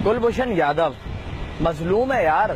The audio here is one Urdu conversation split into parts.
کلبھوشن یادو مظلوم ہے یار،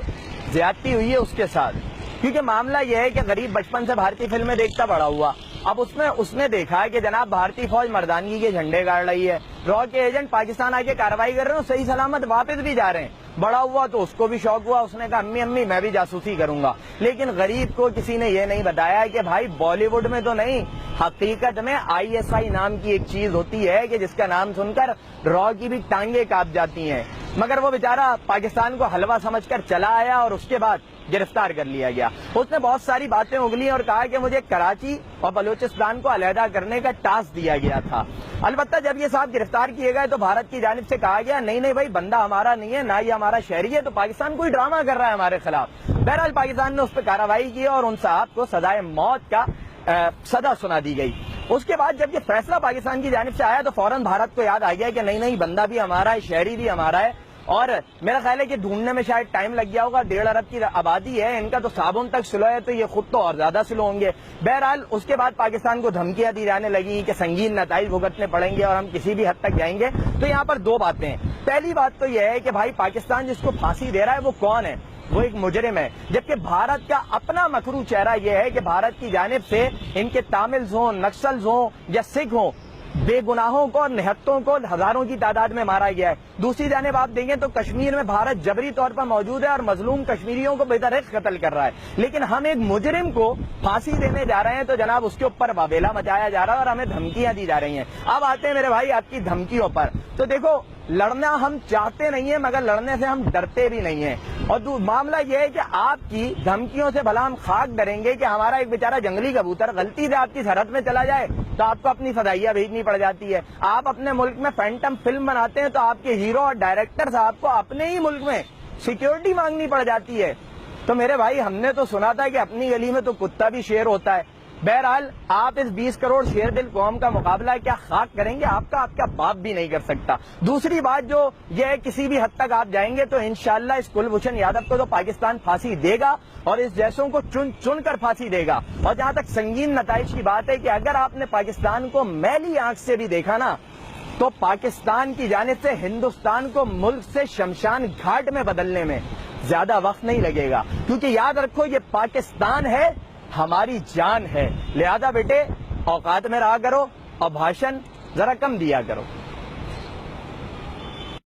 زیادتی ہوئی ہے اس کے ساتھ، کیونکہ معاملہ یہ ہے کہ غریب بچپن سے بھارتی فلمیں دیکھتا بڑا ہوا. اب اس نے دیکھا کہ جناب بھارتی فوج مردانگی کے جھنڈے گاڑ رہی ہے، را کے ایجنٹ پاکستان آ کے کارروائی کر رہے ہیں، صحیح سلامت واپس بھی جا رہے ہیں. بڑا ہوا تو اس کو بھی شوق ہوا، اس نے کہا امی میں بھی جاسوسی کروں گا. لیکن غریب کو کسی نے یہ نہیں بتایا کہ بھائی بالی ووڈ میں تو نہیں، حقیقت میں ISI نام کی ایک چیز ہوتی ہے کہ جس کا نام سن کر را کی بھی ٹانگیں کانپ جاتی ہیں. مگر وہ بیچارہ پاکستان کو حلوہ سمجھ کر چلا آیا اور اس کے بعد گرفتار کر لیا گیا. اس نے بہت ساری باتیں اگلی اور کہا کہ مجھے کراچی اور بلوچستان کو علیحدہ کرنے کا ٹاسک دیا گیا تھا. البتہ جب یہ صاحب گرفتار کیے گئے تو بھارت کی جانب سے کہا گیا نہیں بھائی، بندہ ہمارا نہیں ہے، نہ یہ ہمارا شہری ہے، تو پاکستان کوئی ڈرامہ کر رہا ہے ہمارے خلاف. بہرحال پاکستان نے اس پہ کارروائی کی اور ان صاحب کو سزائے موت کا سزا سنا دی گئی. اس کے بعد جب یہ فیصلہ پاکستان کی جانب سے آیا تو فوراً بھارت کو یاد آ گیا کہ نہیں بندہ بھی ہمارا ہے، شہری بھی ہمارا ہے. اور میرا خیال ہے کہ ڈھونڈنے میں شاید ٹائم لگ گیا ہوگا، 1.5 ارب کی آبادی ہے، ان کا تو صابن تک سلو ہے، تو یہ خود تو اور زیادہ سلو ہوں گے. بہرحال اس کے بعد پاکستان کو دھمکیاں دی جانے لگی کہ سنگین نتائج بھگتنے پڑیں گے اور ہم کسی بھی حد تک جائیں گے. تو یہاں پر دو باتیں ہیں. پہلی بات تو یہ ہے کہ بھائی پاکستان جس کو پھانسی دے رہا ہے وہ کون ہے؟ وہ ایک مجرم ہے. جبکہ بھارت کا اپنا مکرو چہرہ یہ ہے کہ بھارت کی جانب سے ان کے تاملز ہوں، نکسلز ہوں یا سکھ ہوں، بے گناہوں کو اور نہتوں کو ہزاروں کی تعداد میں مارا گیا ہے. دوسری جانب آپ دیکھیں تو کشمیر میں بھارت جبری طور پر موجود ہے اور مظلوم کشمیریوں کو بے دریغ قتل کر رہا ہے. لیکن ہم ایک مجرم کو پھانسی دینے جا رہے ہیں تو جناب اس کے اوپر واویلا مچایا جا رہا ہے اور ہمیں دھمکیاں دی جا رہی ہیں. اب آتے ہیں میرے بھائی آپ کی دھمکیوں پر. تو دیکھو، لڑنا ہم چاہتے نہیں ہیں مگر لڑنے سے ہم ڈرتے بھی نہیں ہیں. اور معاملہ یہ ہے کہ آپ کی دھمکیوں سے بھلا ہم خاک ڈریں گے کہ ہمارا ایک بیچارہ جنگلی کبوتر غلطی سے آپ کی سرحد میں چلا جائے تو آپ کو اپنی فضائیہ بھیجنی پڑ جاتی ہے. آپ اپنے ملک میں فینٹم فلم بناتے ہیں تو آپ کے ہیرو اور ڈائریکٹر صاحب کو اپنے ہی ملک میں سیکیورٹی مانگنی پڑ جاتی ہے. تو میرے بھائی ہم نے تو سنا تھا کہ اپنی گلی میں تو کتا بھی شیر ہوتا ہے. بہرحال آپ اس 20 کروڑ شیر دل قوم کا مقابلہ کیا خاک کریں گے؟ آپ کا باپ بھی نہیں کر سکتا. دوسری بات جو یہ ہے، کسی بھی حد تک آپ جائیں گے تو انشاءاللہ اس کلبھوشن یادو کو تو پاکستان پھانسی دے گا اور اس جیسوں کو چن کر پھانسی دے گا. اور جہاں تک سنگین نتائج کی بات ہے کہ اگر آپ نے پاکستان کو میلی آنکھ سے بھی دیکھا نا تو پاکستان کی جانب سے ہندوستان کو ملک سے شمشان گھاٹ میں بدلنے میں زیادہ وقت نہیں لگے گا. کیونکہ یاد رکھو یہ پاکستان ہے، ہماری جان ہے. لہذا بیٹے اوقات میں رہا کرو اور بھاشن ذرا کم دیا کرو.